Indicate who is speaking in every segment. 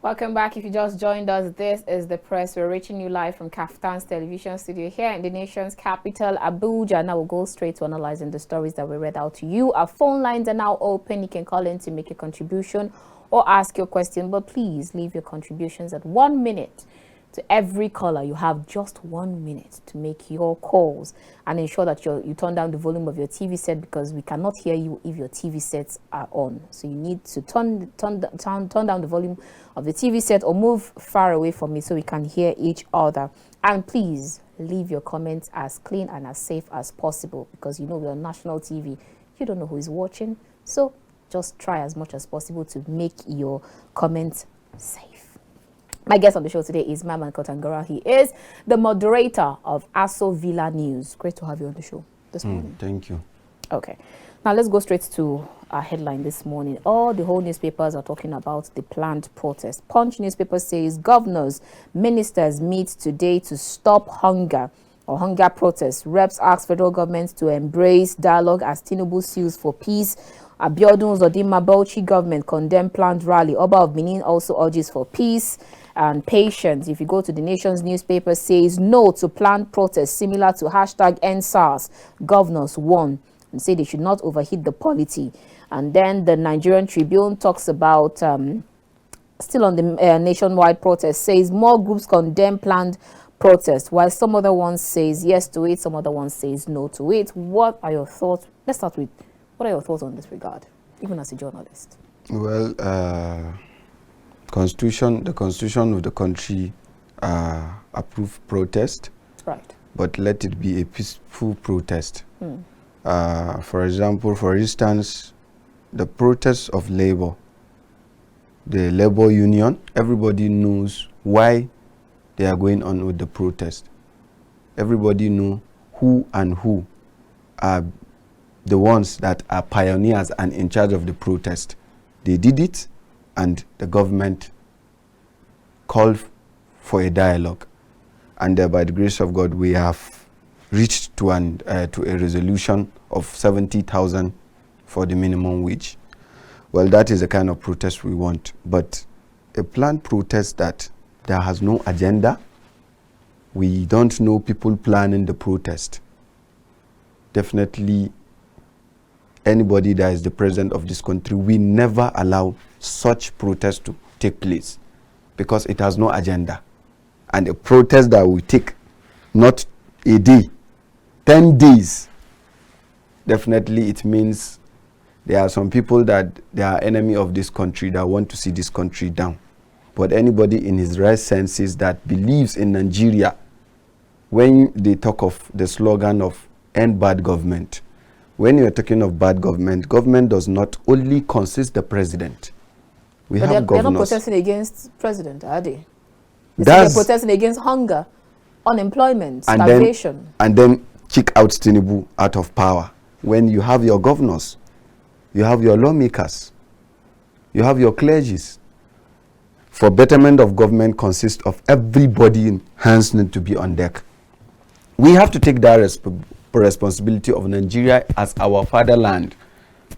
Speaker 1: Welcome back. If you just joined us, this is The Press. We're reaching you live from KAFTAN's television studio here in the nation's capital, Abuja. Now we'll go straight to analyzing the stories that we read out to you. Our phone lines are now open. You can call in to make a contribution or ask your question, but please leave your contributions at 1 minute. To every caller, you have just 1 minute to make your calls and ensure that you turn down the volume of your TV set, because we cannot hear you if your TV sets are on. So you need to turn down the volume of the TV set or move far away from it so we can hear each other. And please leave your comments as clean and as safe as possible, because you know we're on national TV. You don't know who is watching, so just try as much as possible to make your comments safe. My guest on the show today is Mamman Kontagora. He is the moderator of Aso Villa News. Great to have you on the show this morning.
Speaker 2: Thank you.
Speaker 1: Okay. Now let's go straight to our headline this morning. All the whole newspapers are talking about the planned protest. Punch newspaper says governors, ministers meet today to stop hunger or hunger protests. Reps ask federal government to embrace dialogue as Tinibu sues for peace. Abiodun Zodima Bauchi government condemn planned rally. Oba of Benin also urges for peace and patience. If you go to the nation's newspaper, says no to planned protests similar to #EndSARS. Governors warn and say they should not overheat the polity. And then the Nigerian Tribune talks about, still on the nationwide protest, says more groups condemn planned protests, while some other ones says yes to it, some other ones says no to it. What are your thoughts? Let's start with, what are your thoughts on this regard, even as a journalist?
Speaker 2: Well, the constitution of the country approve protest,
Speaker 1: Right.
Speaker 2: but let it be a peaceful protest. For instance, the protest of labor, the labor union, everybody knows why they are going on with the protest. Everybody know who are the ones that are pioneers and in charge of the protest. They did it, and the government called for a dialogue, and by the grace of God we have reached to a resolution of 70,000 for the minimum wage. Well, that is the kind of protest we want, but a planned protest that has no agenda, we don't know people planning the protest. Definitely anybody that is the president of this country, we never allow such protest to take place, because it has no agenda. And a protest that will take not a day, 10 days, definitely it means there are some people that they are enemy of this country that want to see this country down. But anybody in his right senses that believes in Nigeria, when they talk of the slogan of end bad government, when you are talking of bad government, government does not only consist the president. We
Speaker 1: But
Speaker 2: have
Speaker 1: they're
Speaker 2: governors.
Speaker 1: not protesting against president, are they? They're protesting against hunger, unemployment, starvation.
Speaker 2: And then kick out Tinibu out of power. When you have your governors, you have your lawmakers, you have your clergies. For betterment of government consists of everybody in hands need to be on deck. We have to take that responsibility of Nigeria as our fatherland.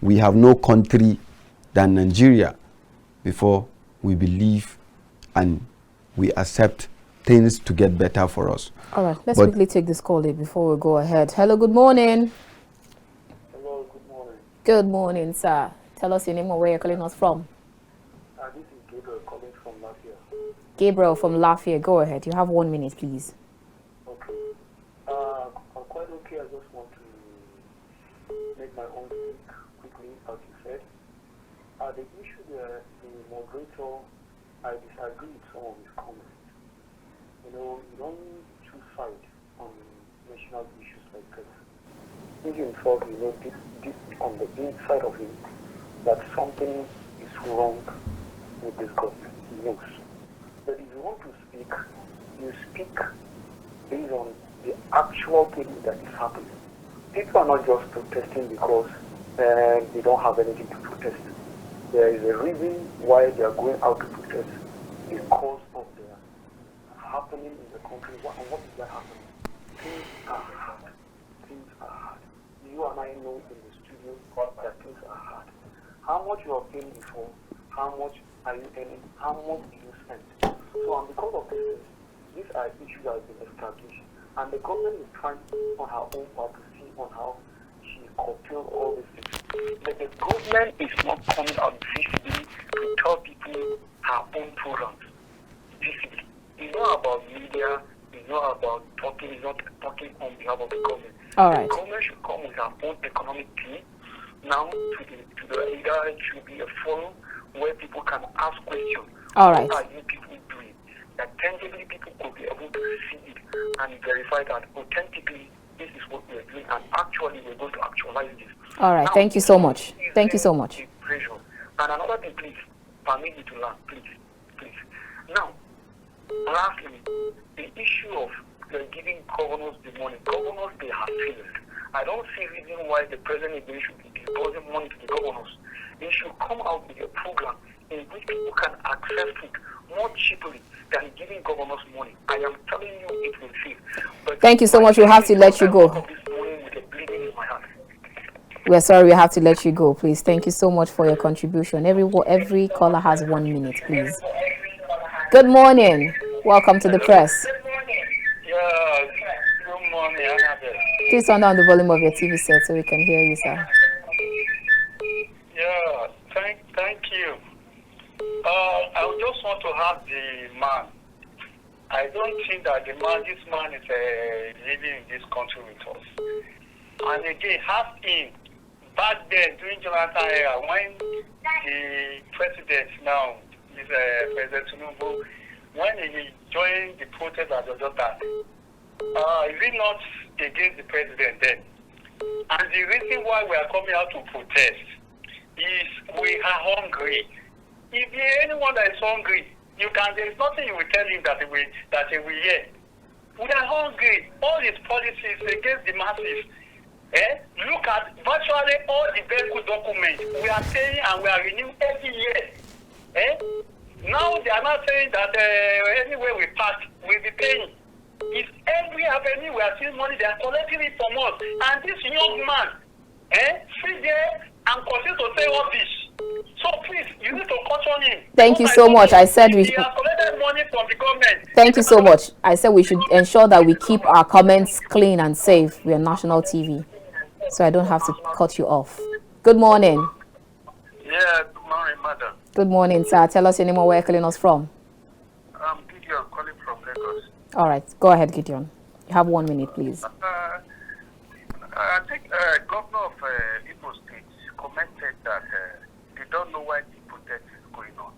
Speaker 2: We have no country than Nigeria before we believe and we accept things to get better for us.
Speaker 1: All right, let's quickly take this call before we go ahead. Hello, good morning.
Speaker 3: Hello, good morning.
Speaker 1: Good morning, sir. Tell us your name and where you're calling us from.
Speaker 3: This is Gabriel calling from Lafayette.
Speaker 1: Gabriel from Lafayette. Go ahead. You have 1 minute, please.
Speaker 3: Okay. I'm quite okay. I just want to make my own speak quickly, as you said. The issue there, the moderator, I disagree with some of his comments. You know, you don't choose sides on national issues like this. He himself, you know, this on the inside of him, that something is wrong with this government. He knows. But if you want to speak, you speak based on the actual thing that is happening. People are not just protesting because they don't have anything to protest. There is a reason why they are going out to protest, because of the happening in the country. What is that happening? Things are hard. Things are hard. You and I know in the studio that things are hard. How much you are paying before, how much are you earning? How much do you spend? So, and because of this, these are issues that have been established. And the government is trying on her own part to see on how she curtails all these things. But the government is not coming out visibly to tell people her own programs visibly. It's not about media, it's not about talking, it's not talking on behalf of the government.
Speaker 1: All right.
Speaker 3: The government should come with her own economic team. Now, to the leader, it should be a forum where people can ask questions.
Speaker 1: All right.
Speaker 3: What are you people doing? That tangibly people could be able to see it and verify that authentically this is what we're doing and actually we're going to actualize this.
Speaker 1: All right.
Speaker 3: Now,
Speaker 1: Thank you so much. Thank you so much.
Speaker 3: Pressure. And another thing, please, permit me to learn, please. Now, lastly, the issue of giving governors the money. Governors, they have failed. I don't see reason why the president should be disbursing money to the governors. They should come out with a program in which people can access it more cheaply than giving governors money. I am telling you it will fail. But
Speaker 1: thank you so much. We'll have to let you go. We're sorry, we have to let you go, please. Thank you so much for your contribution. Every caller has 1 minute, please. Good morning. Welcome to the press.
Speaker 3: Yeah, good morning, Annabel.
Speaker 1: Please turn down the volume of your TV set so we can hear you, sir.
Speaker 3: Yeah, thank you. I just want to ask the man. I don't think that this man is living in this country with us. And again, ask him, back then, during Jonathan era, when the president now is President Tinibu, when he joined the protest at the daughter, is it not against the president then? And the reason why we are coming out to protest is we are hungry. If anyone that is hungry, there's nothing you will tell him that he will hear. We are hungry. All his policies against the masses. Look at virtually all the vehicle documents we are paying and we are renewing every year. Now they are not saying that anywhere we pass, we'll be paying. If every avenue we are seeing money, they are collecting it from us. And this young man, sit there and continue to say all this. So please, you need to caution him.
Speaker 1: Thank you so much. I said we.
Speaker 3: He has collected money from the government.
Speaker 1: Thank you so much. I said we should ensure that we keep our comments clean and safe. We are national TV, so I don't have to cut you off. Good morning.
Speaker 3: Yeah, good morning, madam.
Speaker 1: Good morning, sir. Tell us your name and where you're calling us from.
Speaker 3: I'm Gideon, calling from Lagos.
Speaker 1: All right, go ahead, Gideon. You have 1 minute, please.
Speaker 3: I think Governor of Igbo State commented that they don't know why the protest is going on.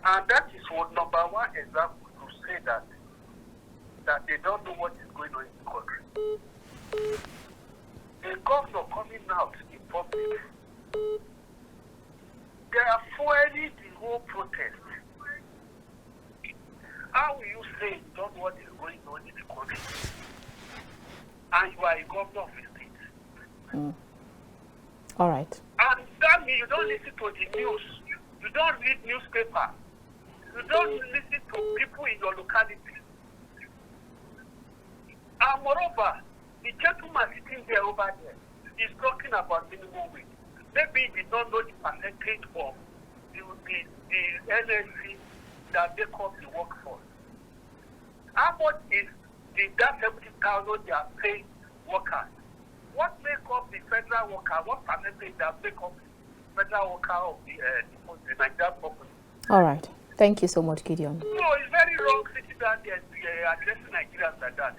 Speaker 3: And that is what number one example to say that they don't know what is going on in the country. The governor coming out in public, they are fueling the whole protest. How will you say you don't know what is going on in the country? And you are a governor of the state.
Speaker 1: All right.
Speaker 3: And that means you don't listen to the news. You don't read newspaper. You don't listen to people in your locality. And moreover, the gentleman sitting there over there is talking about minimum wage. Maybe he did not know the percentage of the NSC that they call the workforce. How much is that 70,000 they are paying workers? What make up the federal worker? What percentage that make up the federal worker of the Nigerian population?
Speaker 1: All right. Thank you so much, Gideon.
Speaker 3: No, it's very wrong sitting down there addressing Nigerians like that.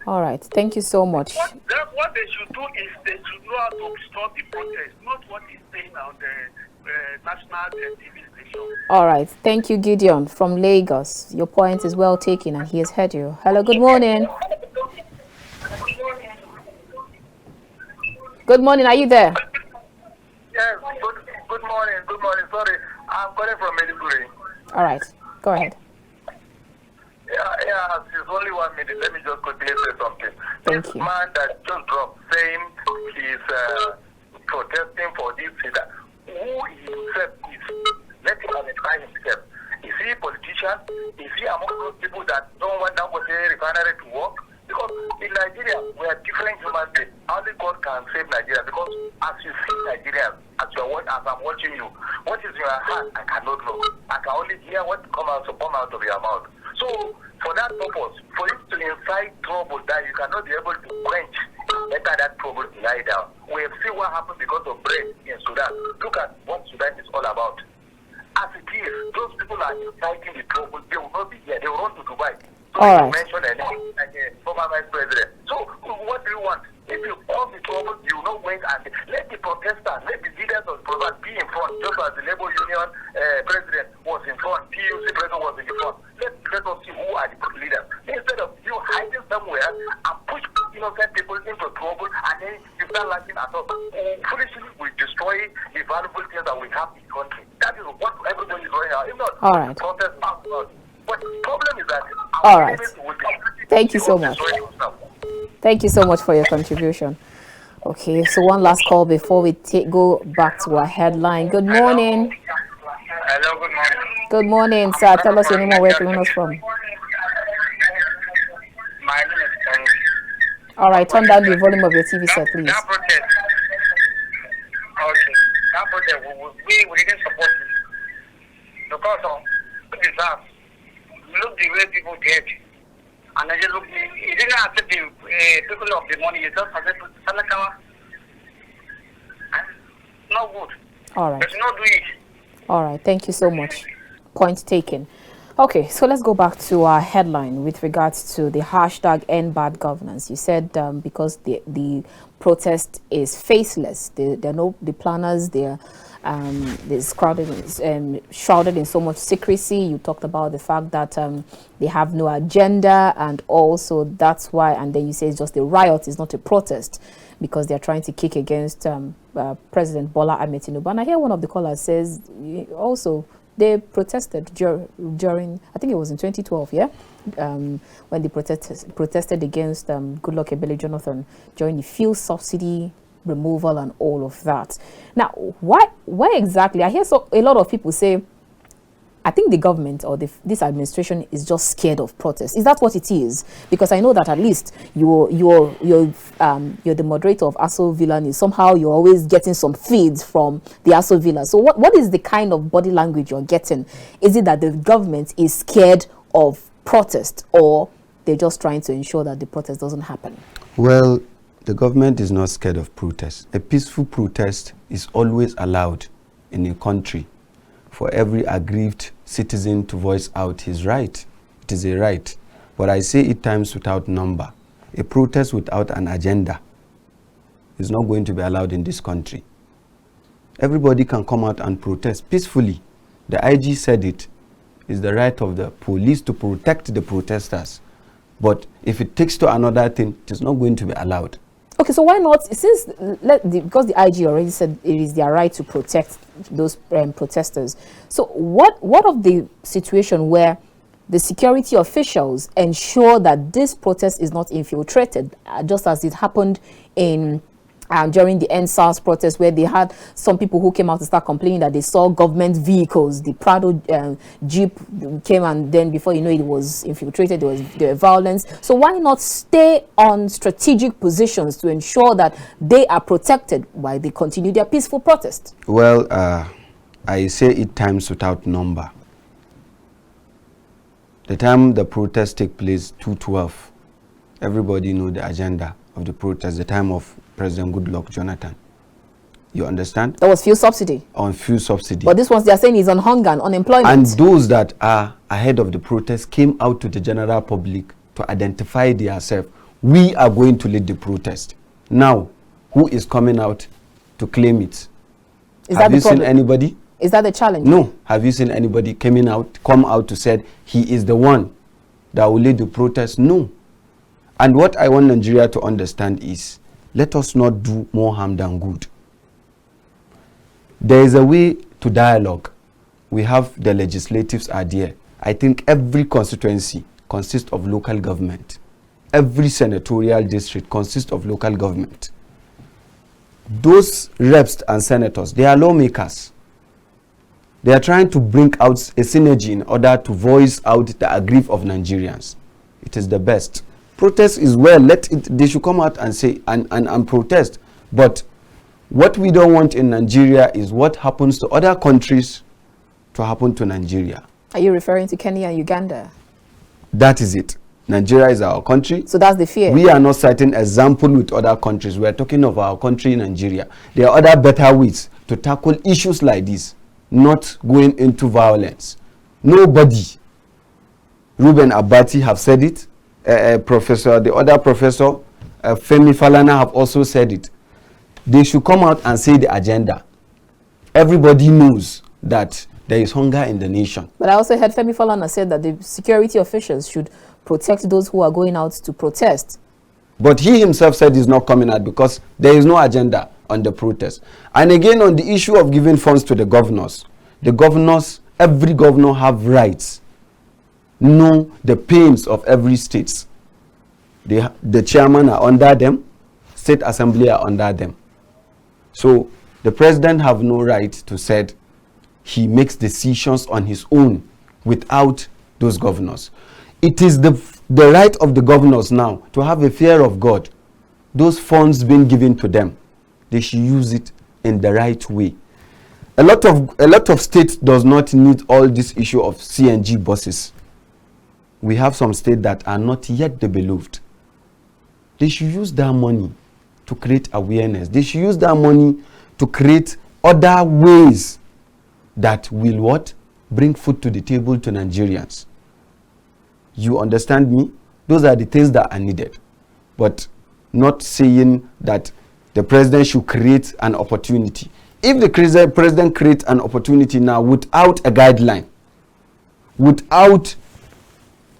Speaker 1: All right. Thank you so much.
Speaker 3: What they should do is they should know how to stop the protest, not what is saying on the national TV station.
Speaker 1: All right. Thank you, Gideon from Lagos. Your point is well taken and he has heard you. Hello, good morning. Good morning. Are you there?
Speaker 3: Yes, good morning. Good morning. Sorry, I'm calling from Medjugorje.
Speaker 1: All right. Go ahead.
Speaker 3: Yeah, it's only 1 minute. Let me just quickly say something.
Speaker 1: Thank
Speaker 3: This
Speaker 1: you.
Speaker 3: man that just dropped saying he's protesting for this, that who himself is, let him identify himself. Is he a politician? Is he among those people that don't want Dangote refinery to work? Because in Nigeria, we are different human beings. Only God can save Nigeria. Because as you see Nigeria, as I'm watching you, what is your hand, I cannot know. I can only hear what come out of your mouth. So, for that purpose, for you to incite trouble that you cannot be able to quench, let that trouble lie down. We have seen what happened because of bread in Sudan. Look at what Sudan is all about. As it is, those people are inciting the trouble. They will not be here. They will run to Dubai. So
Speaker 1: All
Speaker 3: you
Speaker 1: right.
Speaker 3: mentioned a name like a former vice president. So what do you want? If you cause the trouble, you will not wait and let the protesters, let the leaders of the protesters be in front, just as the Labour Union president was in front, PUC president was in the front. Let us see who are the leaders. Instead of you hiding somewhere and push innocent people into trouble and then you start laughing at us. Foolishly, we destroy the valuable things that we have in the country. That is what everybody is going out. If not,
Speaker 1: All right.
Speaker 3: protest out. But the problem is that
Speaker 1: All
Speaker 3: our
Speaker 1: right.
Speaker 3: limits will be
Speaker 1: Thank you so much. Thank you so much for your contribution. Okay, so one last call before we go back to our headline. Good morning.
Speaker 3: Hello, good morning.
Speaker 1: Good morning, sir. Tell us your name and where you're calling us from.
Speaker 3: My name is Orji.
Speaker 1: All right, turn down the volume of your TV set, please.
Speaker 3: That protest, okay, that protest, we didn't support it. Because of the deserve. Look the way people get. And I just look, he didn't accept the people of the money, he just accepted Salakawa. No good.
Speaker 1: All right.
Speaker 3: But not do it.
Speaker 1: All right, thank you so much. Point taken. Okay, so let's go back to our headline with regards to the hashtag End Bad Governance. You said because the protest is faceless, there are no the planners, they're shrouded in so much secrecy. You talked about the fact that they have no agenda, and also that's why, and then you say it's just a riot, it's not a protest, because they're trying to kick against President Bola Ahmed Tinibu. And I hear one of the callers says also they protested during, I think it was in 2012, yeah, when they protested against Goodluck Ebele Jonathan during the fuel subsidy removal and all of that. Now, why exactly? I hear a lot of people say, I think the government or this administration is just scared of protests. Is that what it is? Because I know that at least you're the moderator of Aso Villa News. Somehow you're always getting some feeds from the Aso Villa. So what is the kind of body language you're getting? Is it that the government is scared of protest, or they're just trying to ensure that the protest doesn't happen?
Speaker 2: Well, the government is not scared of protest. A peaceful protest is always allowed in a country for every aggrieved citizen to voice out his right. It is a right. But I say it times without number. A protest without an agenda is not going to be allowed in this country. Everybody can come out and protest peacefully. The IG said it is the right of the police to protect the protesters. But if it takes to another thing, it is not going to be allowed.
Speaker 1: Okay, so why not, since because the IG already said it is their right to protect those protesters. So what of the situation where the security officials ensure that this protest is not infiltrated, just as it happened in during the NSAS protest, where they had some people who came out to start complaining that they saw government vehicles, the Prado Jeep came, and then before you know it was infiltrated, there were violence. So why not stay on strategic positions to ensure that they are protected while they continue their peaceful protest?
Speaker 2: Well, I say it times without number. The time the protest take place, 2/12, everybody know the agenda of the protest, the time of President Goodluck Jonathan. You understand?
Speaker 1: That was fuel subsidy.
Speaker 2: On fuel subsidy.
Speaker 1: But this one they are saying is on hunger and unemployment.
Speaker 2: And those that are ahead of the protest came out to the general public to identify themselves. We are going to lead the protest. Now, who is coming out to claim it? Have you seen anybody?
Speaker 1: Is that the challenge?
Speaker 2: No. Have you seen anybody come out to say he is the one that will lead the protest? No. And what I want Nigeria to understand is, let us not do more harm than good. There is a way to dialogue. We have the legislatives are there. I think every constituency consists of local government. Every senatorial district consists of local government. Those reps and senators, they are lawmakers. They are trying to bring out a synergy in order to voice out the aggrief of Nigerians. It is the best. Protest is well, they should come out and say and protest. But what we don't want in Nigeria is what happens to other countries to happen to Nigeria.
Speaker 1: Are you referring to Kenya and Uganda?
Speaker 2: That is it. Nigeria is our country.
Speaker 1: So that's the fear.
Speaker 2: We are not citing example with other countries. We are talking of our country, Nigeria. There are other better ways to tackle issues like this, not going into violence. Nobody, Ruben Abati have said it, the other professor, Femi Falana have also said it. They should come out and say the agenda. Everybody knows that there is hunger in the nation.
Speaker 1: But I also heard Femi Falana said that the security officials should protect those who are going out to protest.
Speaker 2: But he himself said he's not coming out because there is no agenda on the protest. And again, on the issue of giving funds to the governors, every governor have rights, know the pains of every state. The chairman are under them, state assembly are under them. So the president have no right to say he makes decisions on his own without those governors. It is the right of the governors now to have a fear of God. Those funds being given to them, they should use it in the right way. A lot of states does not need all this issue of CNG buses. We have some states that are not yet developed. They should use that money to create awareness. They should use that money to create other ways that will what? Bring food to the table to Nigerians. You understand me? Those are the things that are needed. But not saying that the president should create an opportunity. If the president creates an opportunity now without a guideline, without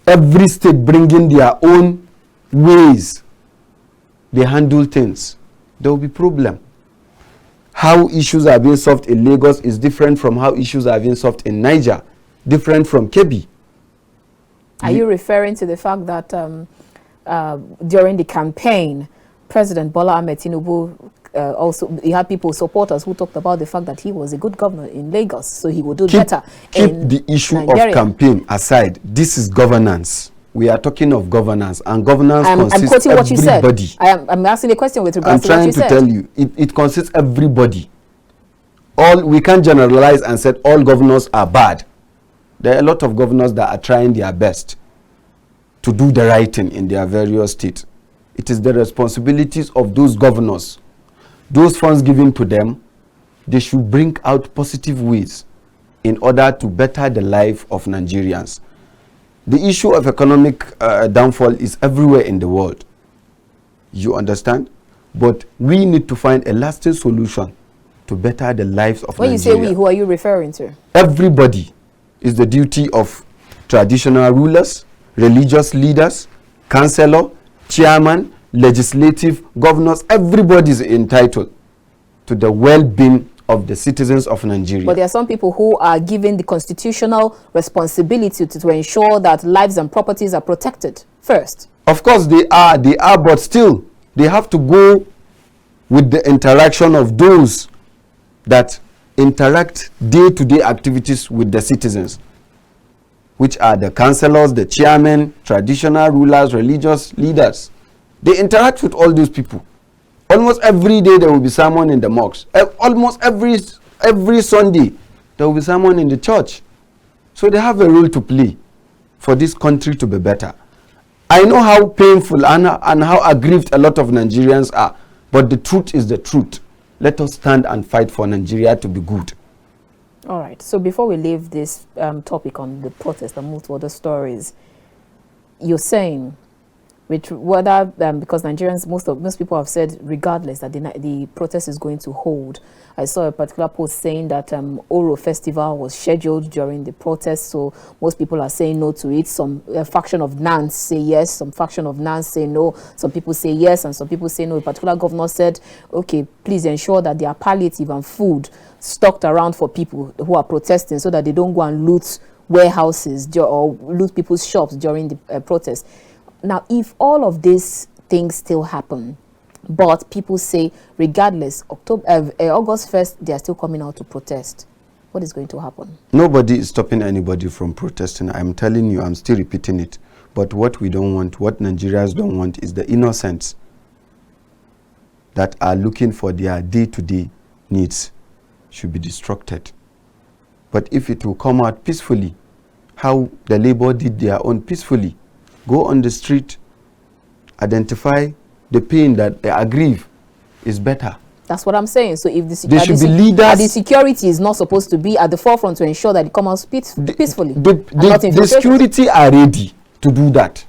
Speaker 2: every state bringing their own ways they handle things, there will be problem. How issues are being solved in Lagos is different from how issues are being solved in Niger, different from Kebbi.
Speaker 1: Are you referring to the fact that during the campaign, President Bola Ahmed Tinibu also, he had people, supporters, who talked about the fact that he was a good governor in Lagos, so he would do better in
Speaker 2: the issue
Speaker 1: Nigeria.
Speaker 2: of campaign aside. This is governance. We are talking of governance, and governance consists
Speaker 1: I'm quoting what you said.
Speaker 2: everybody.
Speaker 1: I'm asking a question with regards to what you said.
Speaker 2: I'm trying to tell you, it consists everybody. We can't generalize and say all governors are bad. There are a lot of governors that are trying their best to do the right thing in their various states. It is the responsibilities of those governors. Those funds given to them, they should bring out positive ways in order to better the life of Nigerians. The issue of economic downfall is everywhere in the world. You understand? But we need to find a lasting solution to better the lives of Nigeria.
Speaker 1: When you say we, who are you referring to?
Speaker 2: Everybody. Is the duty of traditional rulers, religious leaders, councillor, chairman, legislative, governors. Everybody is entitled to the well-being of the citizens of Nigeria.
Speaker 1: But there are some people who are given the constitutional responsibility to ensure that lives and properties are protected first.
Speaker 2: Of course they are, but still they have to go with the interaction of those that interact day-to-day activities with the citizens, which are the councillors, the chairmen, traditional rulers, religious leaders. They interact with all these people. Almost every day there will be someone in the mosque. Almost every Sunday there will be someone in the church. So they have a role to play for this country to be better. I know how painful and how aggrieved a lot of Nigerians are, but the truth is the truth. Let us stand and fight for Nigeria to be good.
Speaker 1: All right. So before we leave this topic on the protest and move to other stories, you're saying, whether because Nigerians, most people have said, regardless, that the protest is going to hold. I saw a particular post saying that Oro Festival was scheduled during the protest, so most people are saying no to it. Some faction of Nans say yes, some faction of Nans say no. Some people say yes, and some people say no. A particular governor said, okay, please ensure that there are palliative and food stocked around for people who are protesting, so that they don't go and loot warehouses or loot people's shops during the protest. Now, if all of these things still happen, but people say, regardless, August 1st, they are still coming out to protest, what is going to happen? Nobody is stopping anybody from protesting. I'm telling you, I'm still repeating it. But what we don't want, what Nigerians don't want, is the innocents that are looking for their day-to-day needs should be destructed.
Speaker 2: But if it will come out peacefully, how the labor did their own peacefully, go on the street, identify the pain that they aggrieve, is better.
Speaker 1: That's what I'm saying. So if
Speaker 2: There should be leaders.
Speaker 1: the security is not supposed to be at the forefront to ensure that it comes out peacefully.
Speaker 2: The security are ready to do that.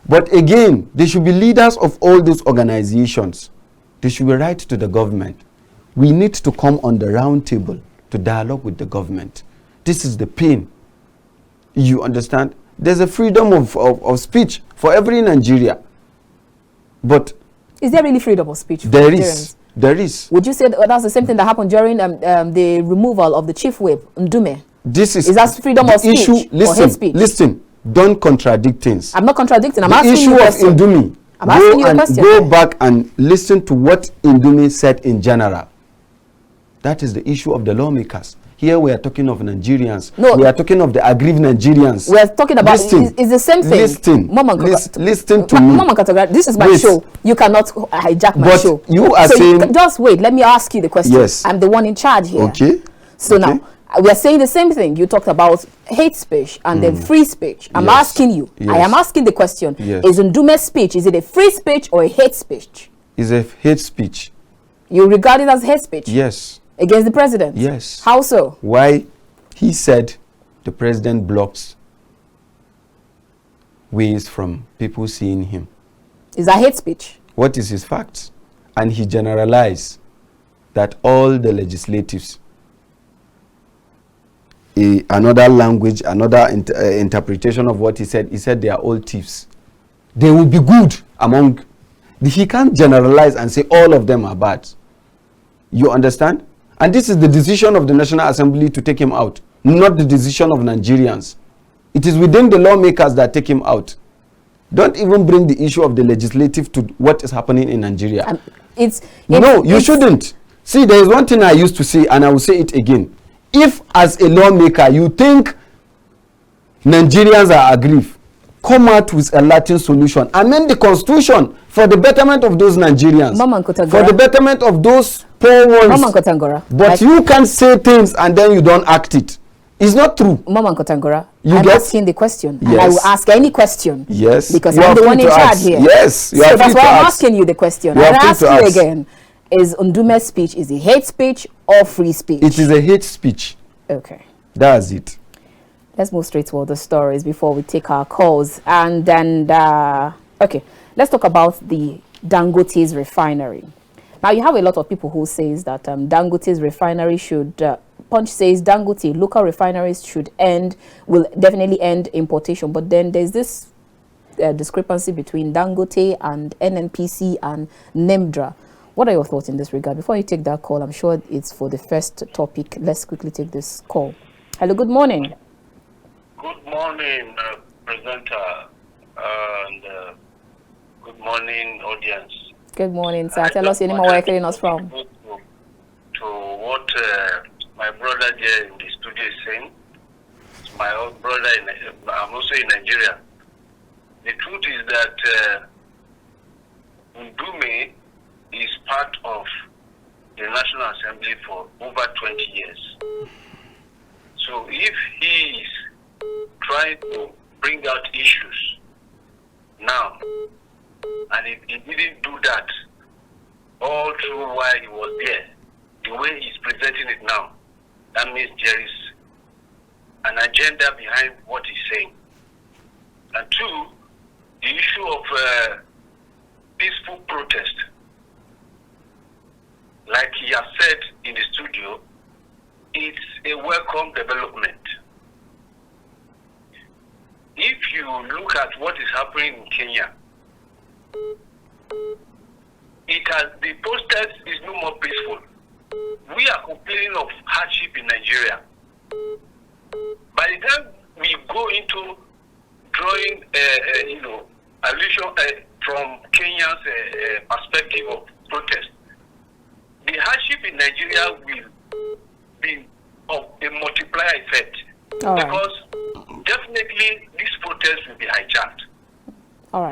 Speaker 2: But again, there should be leaders of all those organizations. They should be right to the government. We need to come on the round table to dialogue with the government. This is the pain. You understand? There's a freedom of speech for every Nigeria. But
Speaker 1: is there really freedom of speech?
Speaker 2: There is. There is.
Speaker 1: Would you say that's the same thing that happened during the removal of the chief whip, Ndume?
Speaker 2: Is
Speaker 1: that freedom of speech or hate speech?
Speaker 2: Listen, don't contradict things.
Speaker 1: I'm not contradicting. I'm asking you a question.
Speaker 2: The issue of Ndume,
Speaker 1: I'm asking you a question.
Speaker 2: Go back and listen to what Ndume said in general. That is the issue of the lawmakers. Here we are talking of Nigerians. No, we are talking of the aggrieved Nigerians.
Speaker 1: We are talking about it's the same thing.
Speaker 2: Listen to me.
Speaker 1: Kontagora, this is my show. You cannot hijack my show.
Speaker 2: You are saying
Speaker 1: just wait. Let me ask you the question.
Speaker 2: Yes.
Speaker 1: I'm the one in charge here.
Speaker 2: Okay.
Speaker 1: So now we are saying the same thing. You talked about hate speech and then free speech. I'm asking you. I am asking the question. Is Ndume's speech, is it a free speech or a hate speech?
Speaker 2: It's a hate speech.
Speaker 1: You regard it as hate speech?
Speaker 2: Yes.
Speaker 1: Against the president?
Speaker 2: Yes.
Speaker 1: How so?
Speaker 2: Why? He said the president blocks ways from people seeing him.
Speaker 1: Is that hate speech?
Speaker 2: What is his facts? And he generalized that all the legislatives, another language, another interpretation of what he said they are all thieves. They will be good among. He can't generalize and say all of them are bad. You understand? And this is the decision of the National Assembly to take him out, not the decision of Nigerians. It is within the lawmakers that take him out. Don't even bring the issue of the legislative to what is happening in Nigeria. You shouldn't. See, there is one thing I used to say, and I will say it again. If, as a lawmaker, you think Nigerians are aggrieved, come out with a Latin solution. Amend the constitution for the betterment of those Nigerians.
Speaker 1: Mamman,
Speaker 2: for the betterment of those poor ones.
Speaker 1: Mamman Kontagora.
Speaker 2: But you can say things and then you don't act it. It's not true.
Speaker 1: Mamman Kontagora, I'm asking the question.
Speaker 2: Yes.
Speaker 1: And I will ask any question.
Speaker 2: Yes.
Speaker 1: Because I'm the one in charge here.
Speaker 2: Yes.
Speaker 1: So that's why I'm asking you the question. I'll ask you again. Is Ndume's speech, is it hate speech or free speech?
Speaker 2: It is a hate speech.
Speaker 1: Okay.
Speaker 2: That's it.
Speaker 1: Let's move straight to other stories before we take our calls. And then, okay, let's talk about the Dangote's refinery. Now, you have a lot of people who says that Dangote's refinery should, Punch says Dangote, local refineries will definitely end importation. But then there's this discrepancy between Dangote and NNPC and NEMDRA. What are your thoughts in this regard? Before you take that call, I'm sure it's for the first topic. Let's quickly take this call. Hello, good morning.
Speaker 3: Good morning, presenter, and good morning, audience.
Speaker 1: Good morning, sir. Tell us your name and where you're calling us from.
Speaker 3: To what my brother there in the studio is saying. It's my old brother, I'm also in Nigeria. The truth is that Ndume is part of the National Assembly for over 20 years. So if he is trying to bring out issues now, and he didn't do that all through while he was there, the way he's presenting it now, that means there is an agenda behind what he's saying. And two, the issue of peaceful protest, like he has said in the studio, it's a welcome development. If you look at what is happening in Kenya, the protest is no more peaceful. We are complaining of hardship in Nigeria. By the time we go into drawing, allusion from Kenya's perspective of protest, the hardship in Nigeria will be of a multiplier effect. Because definitely this protest will be hijacked.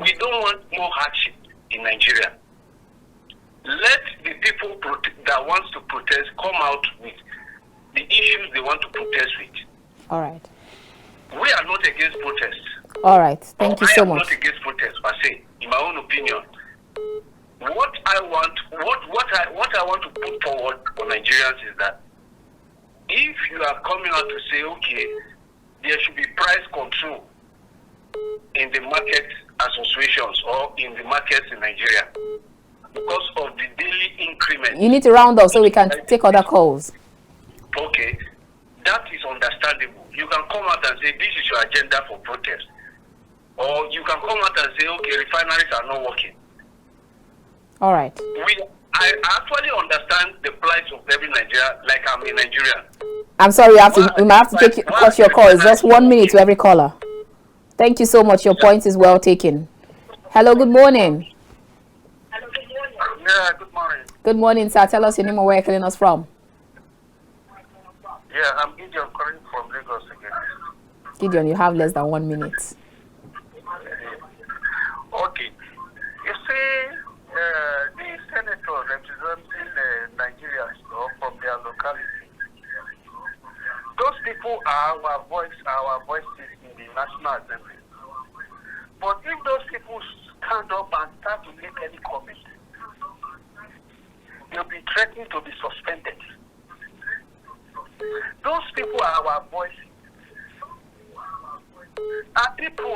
Speaker 3: We don't want more hardship in Nigeria. Let the people that wants to protest come out with the issues they want to protest with.
Speaker 1: All right.
Speaker 3: We are not against protests.
Speaker 1: All right. Thank you so much.
Speaker 3: I am not against protests per se, in my own opinion. What I want to put forward for Nigerians is that if you are coming out to say, okay, there should be price control in the market associations or in the markets in Nigeria because of the daily increment.
Speaker 1: You need to round up so we can take other calls.
Speaker 3: Okay, that is understandable. You can come out and say this is your agenda for protest. Or you can come out and say, okay, refineries are not working.
Speaker 1: All right.
Speaker 3: I actually understand the plight of every Nigerian, like I'm a Nigerian.
Speaker 1: I'm sorry, we might have to cut your call. It's just 1 minute to every caller. Thank you so much. Your point is well taken. Hello, good morning.
Speaker 3: Hello, good morning. Yeah, good morning.
Speaker 1: Good morning, sir. Tell us your name and where you're calling us from.
Speaker 3: Yeah, I'm Gideon calling from Lagos again.
Speaker 1: Gideon, you have less than 1 minute.
Speaker 3: Okay. You see, the senator representing Nigeria from their locality, those people are our voices in the National Assembly. But if those people stand up and start to make any comment, they'll be threatened to be suspended. Those people are our voices. And people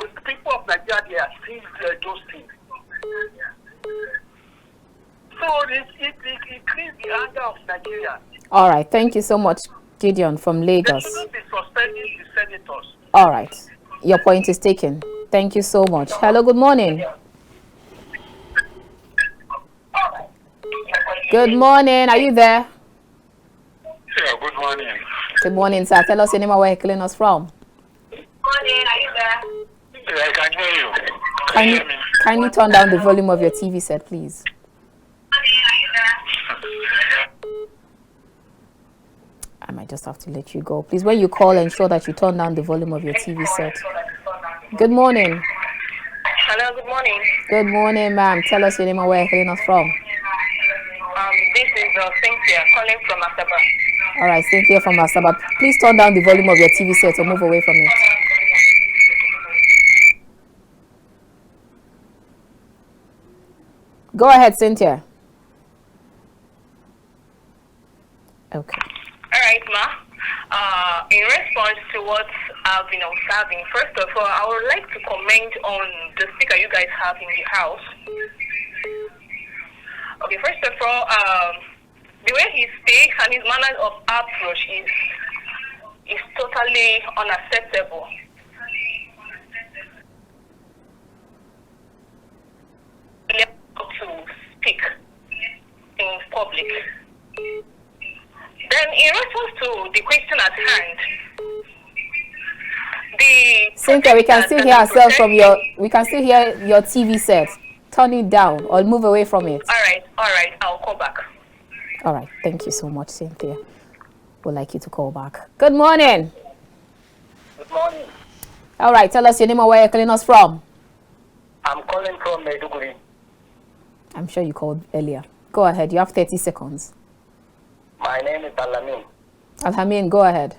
Speaker 3: of Nigeria, they are seeing those things. So it increases the anger of Nigeria.
Speaker 1: All right. Thank you so much, Gideon from Lagos.
Speaker 3: They shouldn't be suspending the senators.
Speaker 1: All right. Your point is taken. Thank you so much. Hello, good morning. Good morning. Are you there?
Speaker 3: Yeah, good morning.
Speaker 1: Good morning, sir. Tell us your name and where you're calling us from.
Speaker 3: Good morning. Are you there? Yeah, I can hear you.
Speaker 1: Kindly turn down the volume of your TV set, please. I might just have to let you go. Please, when you call, ensure that you turn down the volume of your TV set. Good morning.
Speaker 4: Hello, good morning.
Speaker 1: Good morning, ma'am. Tell us your name and where you're calling us from.
Speaker 4: This is Cynthia calling from Asaba.
Speaker 1: All right, Cynthia from Asaba. Please turn down the volume of your TV set or move away from it. Go ahead, Cynthia. Okay.
Speaker 4: All right, Ma. In response to what I've been observing, first of all, I would like to comment on the speaker you guys have in the house. Okay, first of all, the way he speaks and his manner of approach is totally unacceptable. To speak in public. Then, in response to the question at hand,
Speaker 1: Cynthia, we can still hear ourselves from your. We can still hear your TV set. Turn it down or move away from it.
Speaker 4: All right. I'll call back.
Speaker 1: All right. Thank you so much, Cynthia. We'd like you to call back. Good morning.
Speaker 3: Good morning.
Speaker 1: All right. Tell us your name and where you're calling us from.
Speaker 3: I'm calling from Maiduguri.
Speaker 1: I'm sure you called earlier. Go ahead. You have 30 seconds.
Speaker 3: My name is Alamin.
Speaker 1: Alhamin, go ahead.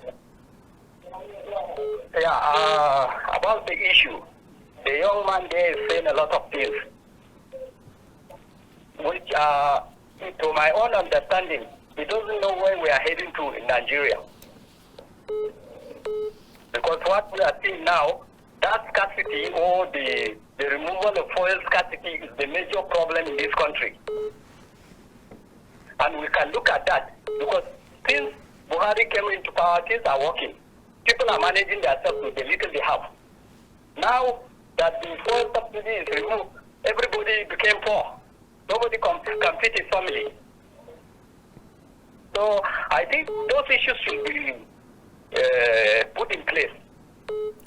Speaker 3: Yeah, about the issue, the young man there is saying a lot of things, which, to my own understanding, he doesn't know where we are heading to in Nigeria. Because what we are seeing now, that scarcity or the removal of fuel scarcity is the major problem in this country. And we can look at that because since Buhari came into power, things are working. People are managing themselves with the little they have. Now that the fuel subsidy is removed, everybody became poor. Nobody can feed his family. So I think those issues should be put in place.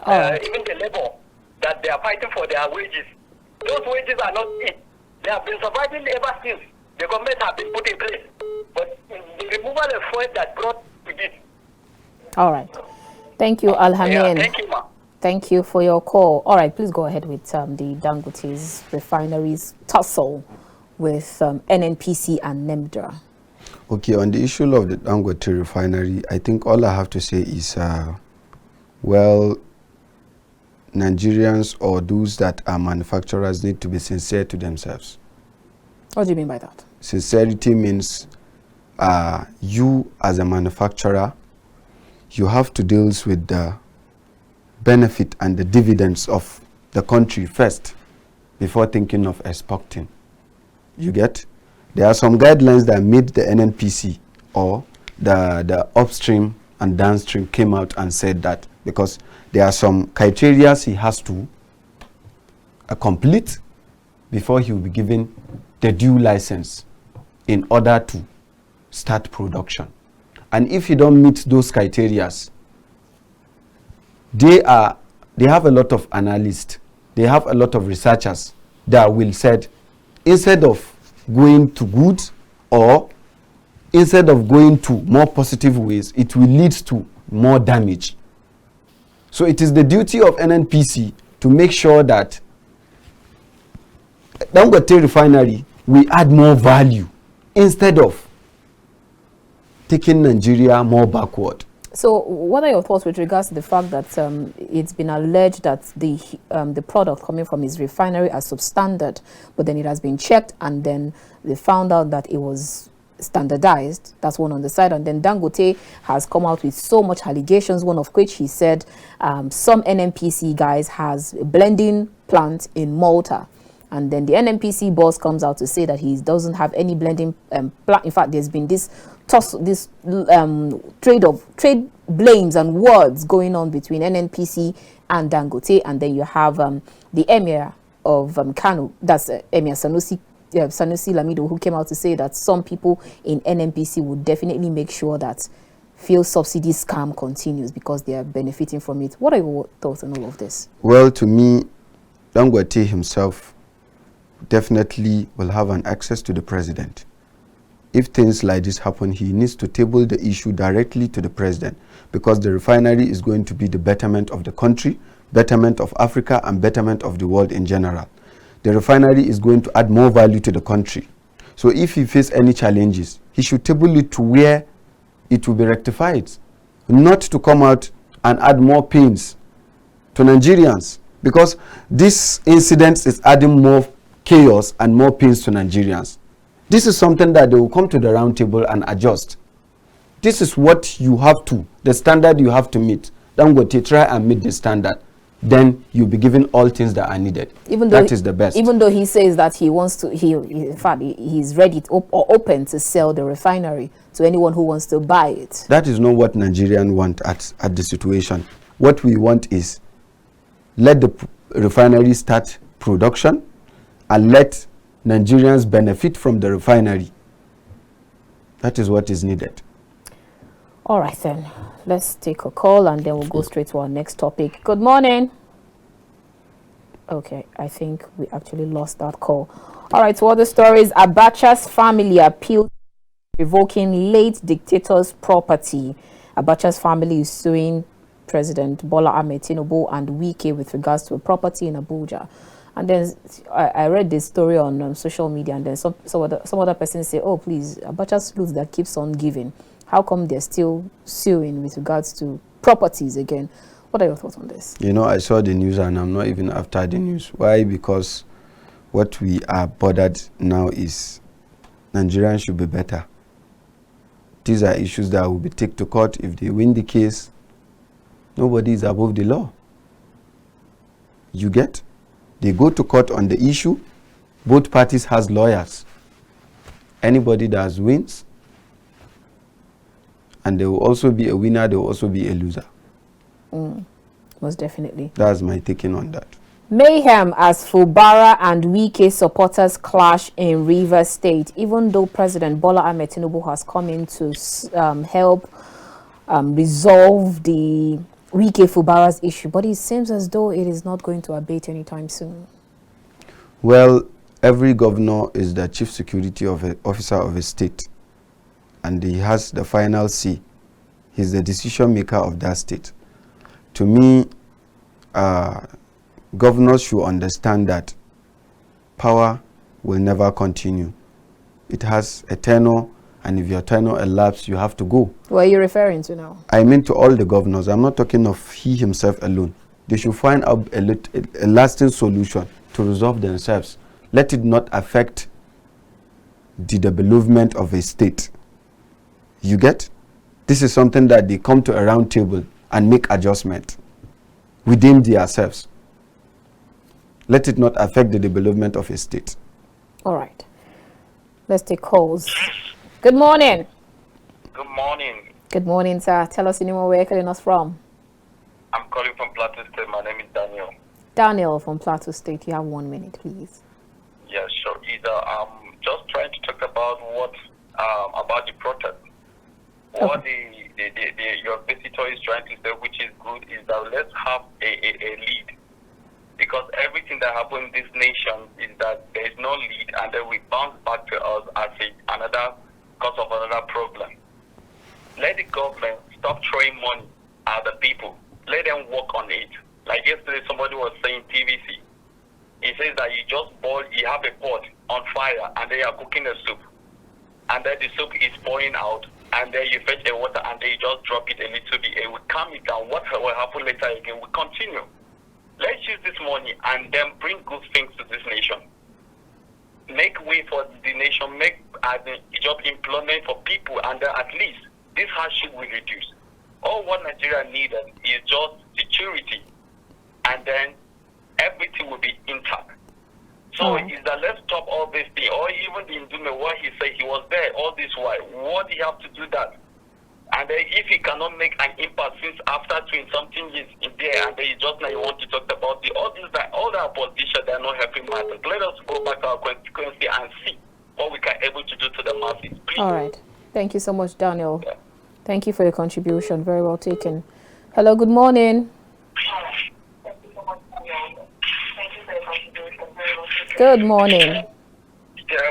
Speaker 3: Even the labor that they are fighting for their wages. Those wages are not it. They have been surviving ever since. The government have been put in place. But the removal of fuel that brought to it.
Speaker 1: All right. Thank you, Alhamin.
Speaker 3: Yeah, thank you, ma.
Speaker 1: Thank you for your call. All right, please go ahead with the Dangote's refineries tussle with NNPC and NEMDRA.
Speaker 2: Okay, on the issue of the Dangote refinery, I think all I have to say is, well, Nigerians or those that are manufacturers need to be sincere to themselves.
Speaker 1: What do you mean by that?
Speaker 2: Sincerity means you as a manufacturer, you have to deal with the benefit and the dividends of the country first before thinking of exporting. You get? There are some guidelines that made the NNPC or the upstream and downstream came out and said that, because there are some criteria he has to complete before he will be given the due license in order to start production. And if you don't meet those criteria, they have a lot of analysts, they have a lot of researchers that will said, instead of going to good or instead of going to more positive ways, it will lead to more damage. So it is the duty of NNPC to make sure that Dangote refinery we add more value instead of taking Nigeria more backward.
Speaker 1: So what are your thoughts with regards to the fact that it's been alleged that the product coming from his refinery are substandard, but then it has been checked and then they found out that it was standardized? That's one on the side. And then Dangote has come out with so much allegations, one of which he said some NNPC guys has a blending plant in Malta. And then the NNPC boss comes out to say that he doesn't have any blending plant. In fact, there's been this trade blames and words going on between NNPC and Dangote. And then you have the emir of Kano, that's Emir Sanusi Lamido, who came out to say that some people in NNPC would definitely make sure that fuel subsidy scam continues because they are benefiting from it. What are your thoughts on all of this?
Speaker 2: Well, to me, Dangote himself definitely will have an access to the president. If things like this happen, he needs to table the issue directly to the president, because the refinery is going to be the betterment of the country, betterment of Africa, and betterment of the world in general. The refinery is going to add more value to the country. So if he faces any challenges, he should table it to where it will be rectified, not to come out and add more pains to Nigerians, because this incident is adding more chaos and more pains to Nigerians. This is something that they will come to the round table and adjust. This is what you have to, the standard you have to meet. Dangote, try and meet the standard. Then you'll be given all things that are needed. That is the best. Even though he says that he wants to, in fact, he's ready or open to sell the refinery to anyone who wants to buy it. That is not what Nigerians want at the situation. What we want is let the refinery start production and let Nigerians benefit from the refinery. That is what is needed. All right then, let's take a call and then we'll go straight to our next topic. Good morning. Okay, I think we actually lost that call. All right, to other stories. Abacha's family appealed revoking late dictator's property. Abacha's family is suing President Bola Ahmed Tinibu and Wike with regards to a property in Abuja. And then I read this story on social media, and then some other person say, oh, please, Abacha's loot that keeps on giving. How come they're still suing with regards to properties again? What are your thoughts on this? You know, I saw the news and I'm not even after the news. Why? Because what we are bothered now is Nigerians should be better. These are issues that will be taken to court. If they win the case, nobody is above the law. You get? They go to court on the issue. Both parties has lawyers. Anybody that wins, and there will also be a winner, there will also be a loser. Most definitely. That's my taking on that. Mayhem as Fubara and Wike supporters clash in Rivers State, even though President Bola Ahmed Tinubu has come in to help resolve the Wike Fubara's issue, but it seems as though it is not going to abate anytime soon. Well, every governor is the chief security officer of a state, and he has the final say. He's the decision maker of that state. To me, governors should understand that power will never continue. It has a tenure and if your tenure elapsed, you have to go.
Speaker 1: What are you referring to now?
Speaker 2: I mean to all the governors. I'm not talking of he himself alone. They should find out a lasting solution to resolve themselves. Let it not affect the development of a state. You get? This is something that they come to a round table and make adjustment within themselves. Let it not affect the development of a state.
Speaker 1: All right. Let's take calls. Good morning.
Speaker 5: Good morning.
Speaker 1: Good morning, sir. Tell us anymore where you're calling us from.
Speaker 5: I'm calling from Plateau State. My name is Daniel.
Speaker 1: Daniel from Plateau State. You have 1 minute, please.
Speaker 5: Yeah, sure. I'm just trying to talk about about the protest.
Speaker 1: Okay.
Speaker 5: What your visitor is trying to say, which is good, is that let's have a lead. Because everything that happened in this nation is that there is no lead, and then we bounce back to us as another cause of another problem. Let the government stop throwing money at the people. Let them work on it. Like yesterday, somebody was saying PVC. He says that you have a pot on fire, and they are cooking a soup. And then the soup is pouring out, and then you fetch the water, and then you just drop it a little bit, and we calm it down. What will happen later again? We continue. Let's use this money and then bring good things to this nation. Make way for the nation, make job employment for people, and then at least this hardship will reduce. All what Nigeria needed is just security, and then everything will be intact. So is that let's stop all this thing, or even the Ndume, what he said, he was there all this while. What do you have to do that? And then if he cannot make an impact since after 20-something years in there, and then just now you want to talk about all the politicians that are not helping matters. Let us go back to our constituency and see what we can able to do to the masses. Please.
Speaker 1: All right. Thank you so much, Daniel.
Speaker 5: Yeah.
Speaker 1: Thank you for your contribution. Very well taken. Hello, good morning. Good morning.
Speaker 5: Yeah,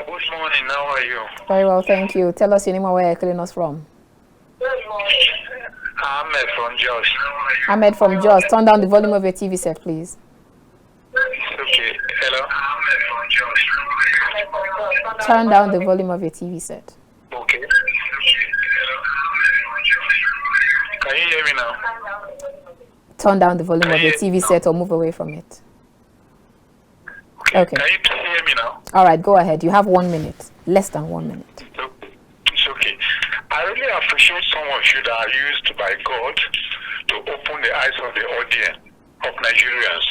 Speaker 5: good morning. How are you?
Speaker 1: Very well, thank you. Tell us your name and where you're calling us from.
Speaker 5: Ahmed from Jos.
Speaker 1: Ahmed from Jos. Turn down the volume of your TV set, please.
Speaker 5: Okay. Hello?
Speaker 1: Turn down the volume of your TV set.
Speaker 5: Okay. Can you hear me now?
Speaker 1: Turn down the volume of your TV set or move away from it. Okay.
Speaker 5: Can you hear me now?
Speaker 1: All right, go ahead. You have 1 minute. Less than 1 minute.
Speaker 5: It's okay. I really appreciate some of you that are used by God to open the eyes of the audience of Nigerians.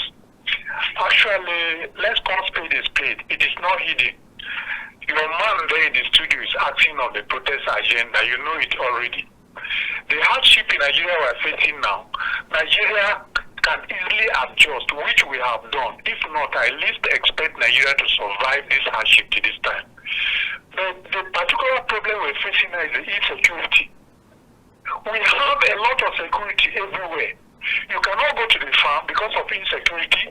Speaker 5: Actually, let's call spade a spade. It is not hidden. Your man there in the studio is acting on the protest agenda. You know it already. The hardship in Nigeria we are facing now, Nigeria can easily adjust, which we have done. If not, I at least expect Nigeria to survive this hardship to this time. The particular problem we're facing now is the insecurity. We have a lot of security everywhere. You cannot go to the farm because of insecurity.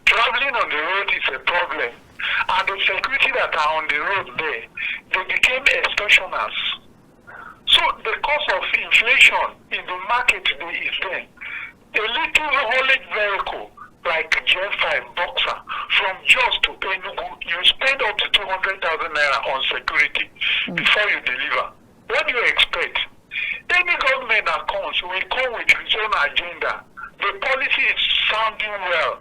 Speaker 5: Traveling on the road is a problem. And the security that are on the road there, they became extortioners. So the cost of inflation in the market today is there. A little haulage vehicle like Gen 5 Boxer from Jos to Enugu, you spend up to 200,000 naira on security before you deliver. What do you expect? Any government that comes will come with its own agenda. The policy is sounding well,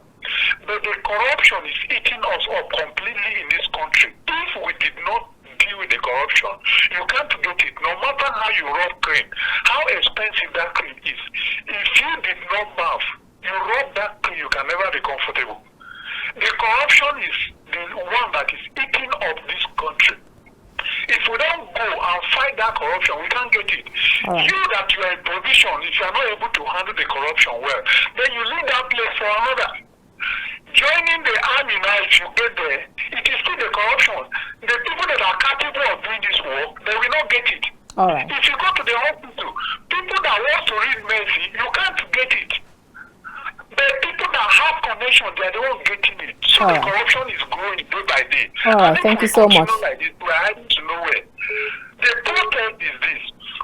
Speaker 5: but the corruption is eating us up completely in this country. If we did not deal with the corruption, you can't get it. No matter how you rub cream, how expensive that cream is. If you did not bath, you rub that cream, you can never be comfortable. The corruption is the one that is eating up this country. If we don't go and fight that corruption, we can't get it.
Speaker 1: Right.
Speaker 5: You that you are in provision, if you are not able to handle the corruption well, then you leave that place for another. Joining the army now, if you get there, it is still the corruption. The people that are capable of doing this work, they will not get it.
Speaker 1: All right.
Speaker 5: If you go to the hospital, people that want to read medicine, you can't get it. The people that have connection, they are the ones getting it. So
Speaker 1: All
Speaker 5: the
Speaker 1: right.
Speaker 5: corruption is growing day by day.
Speaker 1: All right,
Speaker 5: And if
Speaker 1: thank
Speaker 5: we
Speaker 1: you so much.
Speaker 5: continue like this, we are heading to nowhere. The protest is this.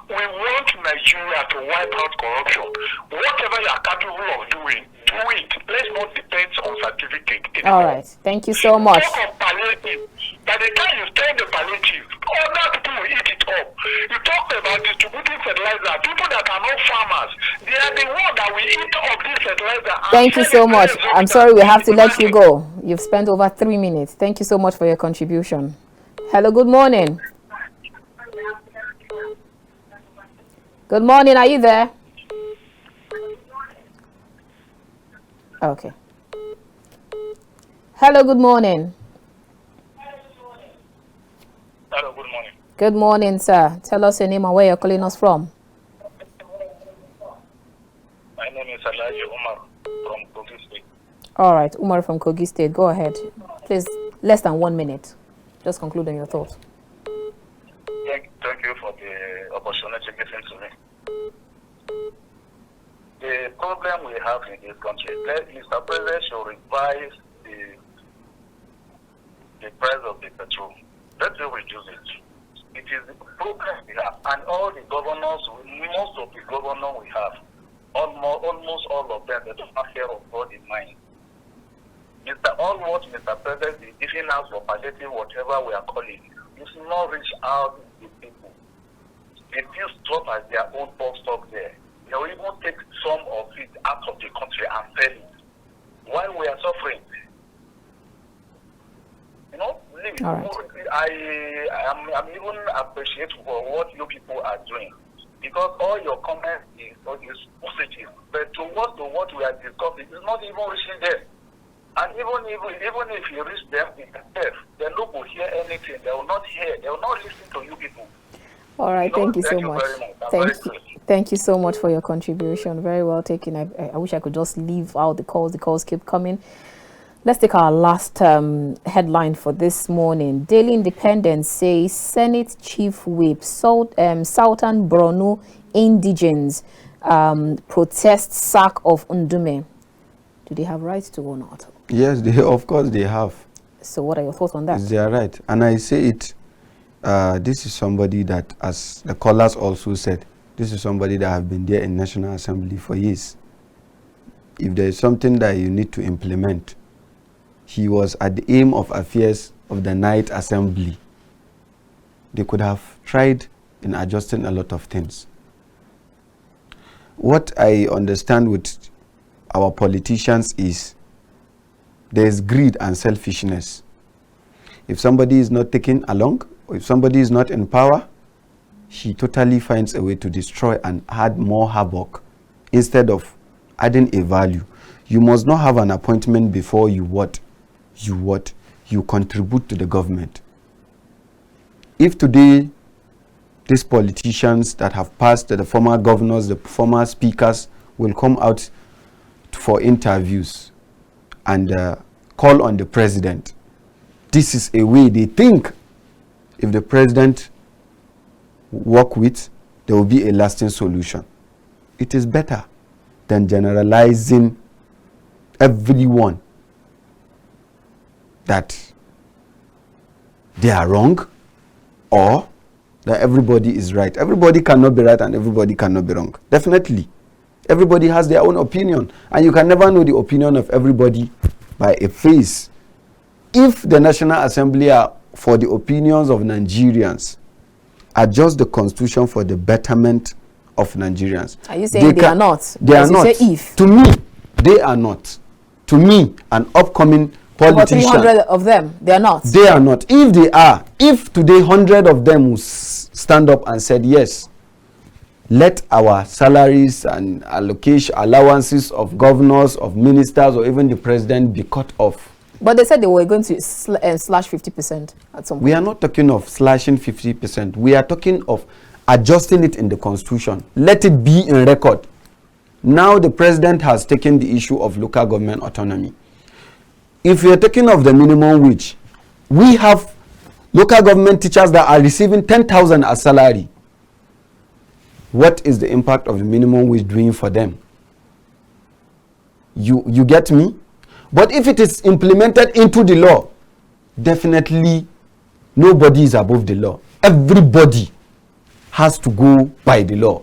Speaker 5: We want Nigeria to wipe out corruption. Whatever you are capable of doing, do it. Let's not depend on certificate anymore.
Speaker 1: All right. Thank you so much.
Speaker 5: Talk of palliative. By the time you spend the palliative, other people will eat it up. fertilizer. People that are not farmers, they are the ones that will eat up this fertilizer.
Speaker 1: Thank you so much. I'm sorry we have to let you go. You've spent over 3 minutes. Thank you so much for your contribution. Hello, good morning. Good morning, are you there? Okay. Hello, good morning.
Speaker 5: Hello, good morning.
Speaker 1: Good morning, sir. Tell us your name and where you're calling us from.
Speaker 5: My name is Elijah Umar from Kogi State.
Speaker 1: All right, Umar from Kogi State. Go ahead. Please, less than 1 minute. Just conclude on your thoughts.
Speaker 5: Thank you for the opportunity to listen to me. The problem we have in this country, Mr. President should revise the price of the petrol. Let's reduce it. It is the problem we have, and all the governors, most of the governors we have, almost all of them, they don't have care of God in mind. All what Mr. President is giving us for palliative, whatever we are calling, you should not reach out to people. They still stop at their own box stop there. They will even take some of it out of the country and sell it while we are suffering. You know,
Speaker 1: all right.
Speaker 5: I'm even appreciative for what you people are doing, because all your comments is positive, but to what we are discussing is not even reaching them. And even if you reach them, they don't will hear anything. They will not hear. They will not listen to you people.
Speaker 1: All right, thank you so much. Thank you so much for your contribution. Very well taken. I wish I could just leave out the calls. The calls keep coming. Let's take our last headline for this morning. Daily Independent says Senate Chief Whip, Southern Borno indigents protest sack of Ndume. Do they have rights to or not?
Speaker 2: Yes, of course they have.
Speaker 1: So what are your thoughts on that?
Speaker 2: They are right. And I say it, this is somebody that, as the callers also said, this is somebody that have been there in National Assembly for years. If there is something that you need to implement, he was at the aim of affairs of the night assembly. They could have tried in adjusting a lot of things. What I understand with our politicians is there is greed and selfishness. If somebody is not taken along, or if somebody is not in power, he totally finds a way to destroy and add more havoc instead of adding a value. You must not have an appointment before you contribute to the government. If today these politicians that have passed, the former governors, the former speakers will come out for interviews and call on the president, this is a way they think if the president work with, there will be a lasting solution. It is better than generalizing everyone that they are wrong or that everybody is right. Everybody cannot be right and everybody cannot be wrong. Definitely. Everybody has their own opinion, and you can never know the opinion of everybody by a face. If the National Assembly are for the opinions of Nigerians, adjust the constitution for the betterment of Nigerians.
Speaker 1: Are you saying they are not?
Speaker 2: They are not.
Speaker 1: Say if.
Speaker 2: To me, they are not. To me, an upcoming politician.
Speaker 1: Over 300 of them, they are not.
Speaker 2: They are not. If they are, if today 100 of them will stand up and said, yes, let our salaries and allowances of governors, of ministers, or even the president be cut off.
Speaker 1: But they said they were going to slash 50% at some point.
Speaker 2: We are not talking of slashing 50%. We are talking of adjusting it in the constitution. Let it be in record. Now the president has taken the issue of local government autonomy. If we are talking of the minimum wage, we have local government teachers that are receiving 10,000 as salary. What is the impact of the minimum wage doing for them? You get me? But if it is implemented into the law, definitely nobody is above the law. Everybody has to go by the law.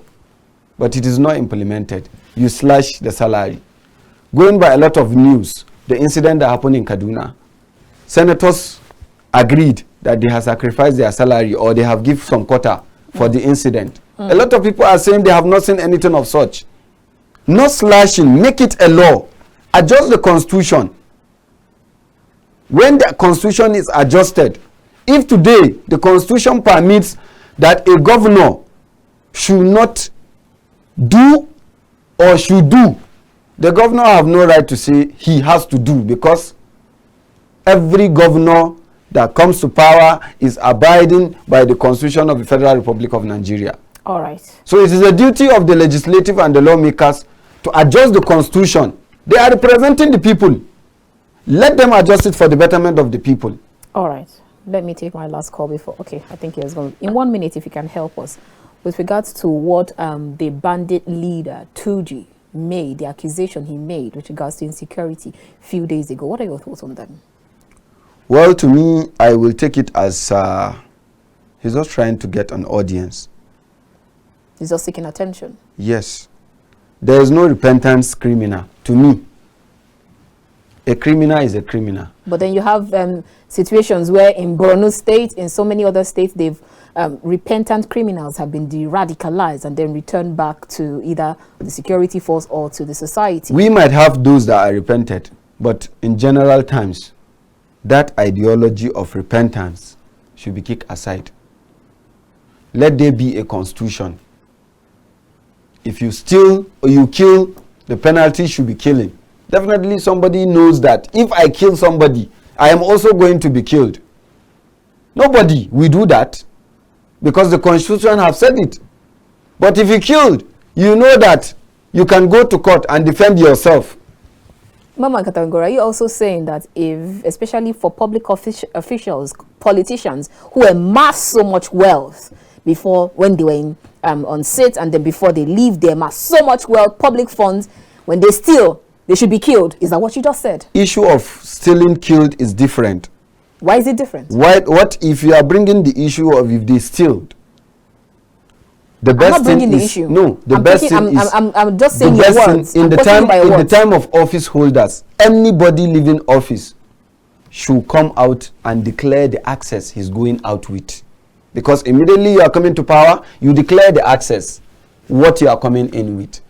Speaker 2: But it is not implemented. You slash the salary. Going by a lot of news, the incident that happened in Kaduna, senators agreed that they have sacrificed their salary or they have given some quota for the incident. A lot of people are saying they have not seen anything of such. Not slashing, make it a law. Adjust the constitution. When the constitution is adjusted, if today the constitution permits that a governor should not do or should do, the governor have no right to say he has to do, because every governor that comes to power is abiding by the constitution of the Federal Republic of Nigeria.
Speaker 1: All right.
Speaker 2: So it is the duty of the legislative and the lawmakers to adjust the constitution. They are representing the people. Let them adjust it for the betterment of the people.
Speaker 1: All right. Let me take my last call before. Okay, I think he was going. In 1 minute, if you can help us with regards to what the bandit leader Tuji made, the accusation he made with regards to insecurity a few days ago. What are your thoughts on them?
Speaker 2: Well, to me, I will take it as he's just trying to get an audience.
Speaker 1: He's just seeking attention.
Speaker 2: Yes. There is no repentance criminal. To me, a criminal is a criminal.
Speaker 1: But then you have situations where in Borno State, in so many other states, they've repentant criminals have been de-radicalized and then returned back to either the security force or to the society.
Speaker 2: We might have those that are repented, but in general terms, that ideology of repentance should be kicked aside. Let there be a constitution. If you steal or you kill, the penalty should be killing. Definitely somebody knows that if I kill somebody, I am also going to be killed. Nobody will do that because the constitution have said it. But if you killed, you know that you can go to court and defend yourself.
Speaker 1: Mamman Kontagora, are you also saying that if, especially for public officials, politicians who amass so much wealth before when they were on sit and then before they leave, they amass so much wealth, public funds, when they steal, they should be killed? Is that what you just said?
Speaker 2: Issue of stealing killed is different.
Speaker 1: Why is it different?
Speaker 2: What if you are bringing the issue of if they steal? The best
Speaker 1: I'm not bringing
Speaker 2: thing
Speaker 1: the
Speaker 2: is,
Speaker 1: issue.
Speaker 2: No, the best thing is
Speaker 1: I'm just saying
Speaker 2: the
Speaker 1: your
Speaker 2: best
Speaker 1: words.
Speaker 2: thing, in the time of office holders, anybody leaving office should come out and declare the access he's going out with. Because immediately you are coming to power, you declare the access, what you are coming in with.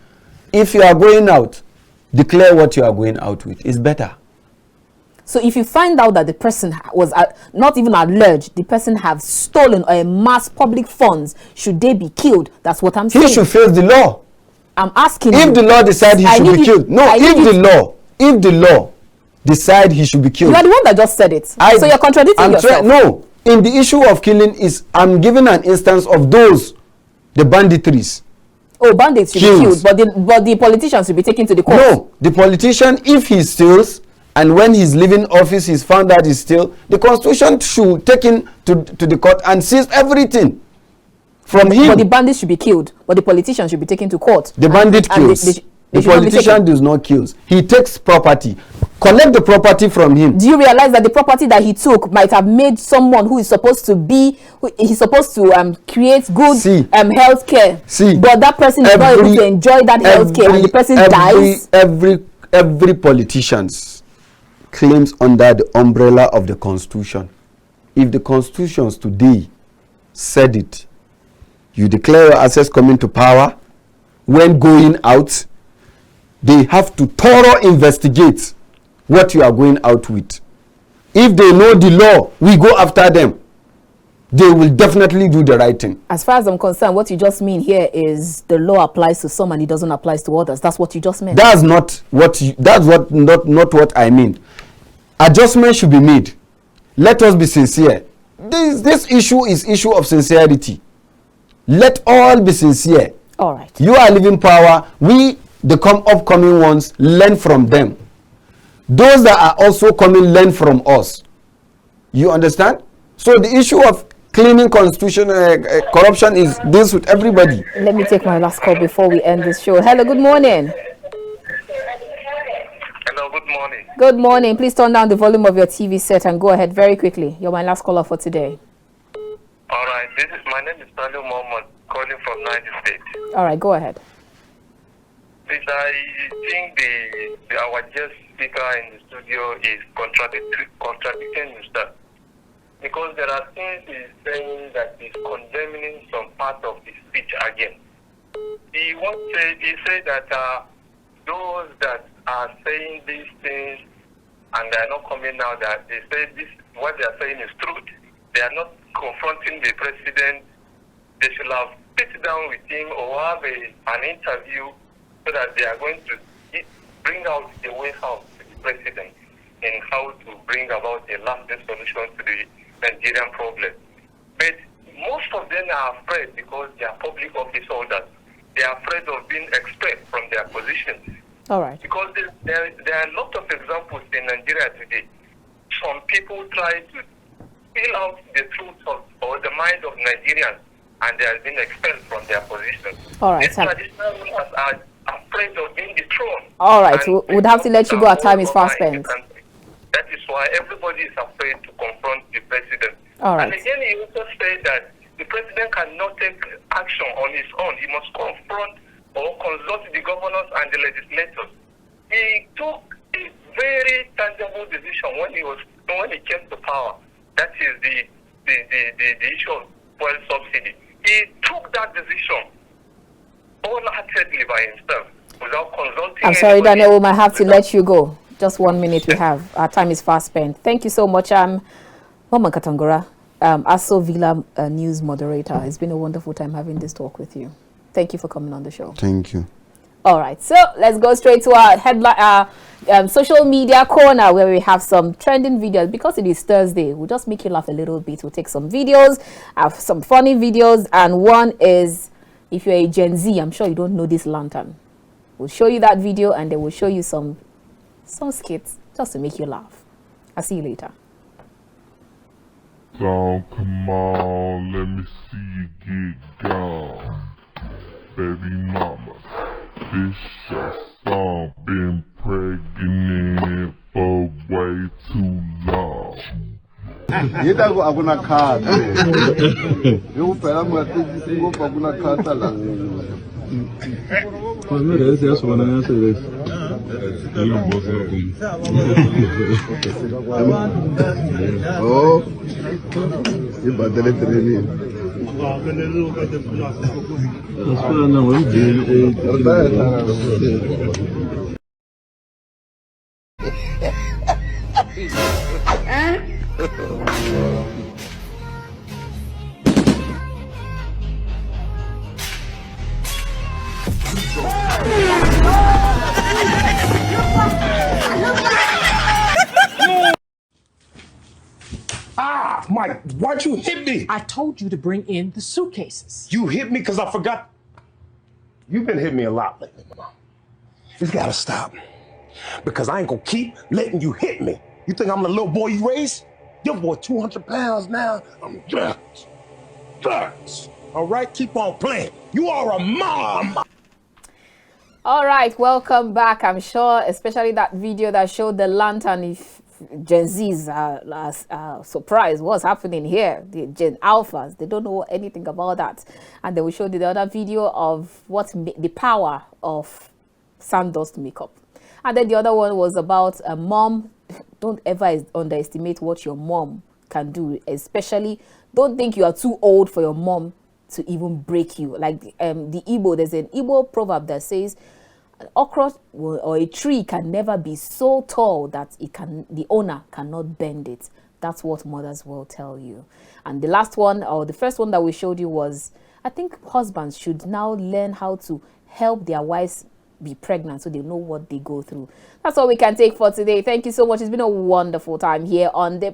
Speaker 2: If you are going out, declare what you are going out with. It's better.
Speaker 1: So if you find out that the person was not even alleged, the person have stolen or amassed public funds, should they be killed? That's what I'm saying.
Speaker 2: He should face the law.
Speaker 1: I'm asking
Speaker 2: if
Speaker 1: you.
Speaker 2: The law decide he should be killed. No, if the law decide he should be killed.
Speaker 1: You are the one that just said it. So you're contradicting yourself.
Speaker 2: No, in the issue of killing is, I'm giving an instance of those, the banditries.
Speaker 1: Oh, bandits should be killed, but the politicians should be taken to the court.
Speaker 2: No, the politician, if he steals, and when he's leaving office, he's found out he's still, the constitution should take him to the court and seize everything from him.
Speaker 1: But the bandits should be killed, but the politician should be taken to court.
Speaker 2: The bandit kills. The politician does not kill. He takes property. Collect the property from him.
Speaker 1: Do you realize that the property that he took might have made someone who is supposed to be, he's supposed to create good health care. But that person is not able to enjoy that health care and the person dies.
Speaker 2: Every politician's claims under the umbrella of the constitution. If the constitutions today said it, you declare your access coming to power, when going out, they have to thoroughly investigate what you are going out with. If they know the law, we go after them. They will definitely do the right thing.
Speaker 1: As far as I'm concerned, what you just mean here is the law applies to some and it doesn't apply to others. That's what you just meant.
Speaker 2: That's not what not what I mean. Adjustment should be made. Let us be sincere. This issue is issue of sincerity. Let all be sincere.
Speaker 1: All right.
Speaker 2: You are leaving power. We, the upcoming ones, learn from them. Those that are also coming, learn from us. You understand? So the issue of cleaning constitution corruption is deals with everybody.
Speaker 1: Let me take my last call before we end this show. Hello, good morning.
Speaker 5: Hello, good morning.
Speaker 1: Good morning. Please turn down the volume of your TV set and go ahead very quickly. You're my last caller for today.
Speaker 5: All right, my name is Mamman, calling from Niger State.
Speaker 1: All right, go ahead.
Speaker 5: Please, I think our guest speaker in the studio is contradicting himself.
Speaker 3: because there are things he's saying that is condemning some part of the speech again. He said that those that are saying these things and they are not coming now, that they say this, what they are saying is truth. They are not confronting the president. They should have sit down with him or have an interview so that they are going to bring out the way out to the president and how to bring about a lasting solution to the Nigerian problem. But most of them are afraid because they are public office holders. They are afraid of being expelled from their positions.
Speaker 1: All right.
Speaker 3: Because there are a lot of examples in Nigeria today. Some people try to fill out the truth or the mind of Nigerians, and they have been expelled from their positions.
Speaker 1: All right.
Speaker 3: The traditional rulers are afraid of being dethroned.
Speaker 1: All right. We'd have to let you go. Our time is fast spent.
Speaker 3: That is why everybody is afraid to confront the president.
Speaker 1: All right.
Speaker 3: And again, he also said that the president cannot take action on his own. He must confront or consult the governors and the legislators. He took a very tangible decision when he came to power. That is the issue of fuel subsidy. He took that decision wholeheartedly by himself without consulting.
Speaker 1: I'm sorry, Daniel, we might have to let you go. Just 1 minute we have. Our time is fast spent. Thank you so much. Mamman Kontagora, Aso Villa news moderator. It's been a wonderful time having this talk with you. Thank you for coming on the show.
Speaker 2: Thank you.
Speaker 1: All right, so let's go straight to our headline, social media corner, where we have some trending videos. Because it is Thursday, we'll just make you laugh a little bit. We'll take some videos, have some funny videos, and one is, if you're a Gen Z, I'm sure you don't know this lantern. We'll show you that video, and then we'll show you some skits just to make you laugh. I'll see you later.
Speaker 6: So come on, let me see you get gone, baby mama. This your song, been pregnant for way too long.
Speaker 7: Yetago akuna khata. Yo phela mngatisi ngopha akuna khata la. Kwani rese yasona yase rese. Oh. Ibadele training.
Speaker 8: Ah, Mike, why'd you hit me?
Speaker 9: I told you to bring in the suitcases.
Speaker 8: You hit me because I forgot. You've been hitting me a lot lately, Mama. It's gotta stop. Because I ain't gonna keep letting you hit me. You think I'm the little boy you raised? Your boy 200 pounds now. I'm drugs. All right, keep on playing. You are a mom.
Speaker 1: All right, welcome back. I'm sure, especially that video that showed the lantern, if Gen Zs are surprised what's happening here. The Gen Alphas, they don't know anything about that. And they will show you the other video of the power of sandust makeup. And then the other one was about a mom. Don't ever underestimate what your mom can do. Especially, don't think you are too old for your mom to even break you. Like the Igbo, there's an Igbo proverb that says, an okra or a tree can never be so tall that the owner cannot bend it. That's what mothers will tell you. And the last one, or the first one that we showed you, was, I think husbands should now learn how to help their wives be pregnant so they know what they go through. That's all we can take for today. Thank you so much. It's been a wonderful time here on the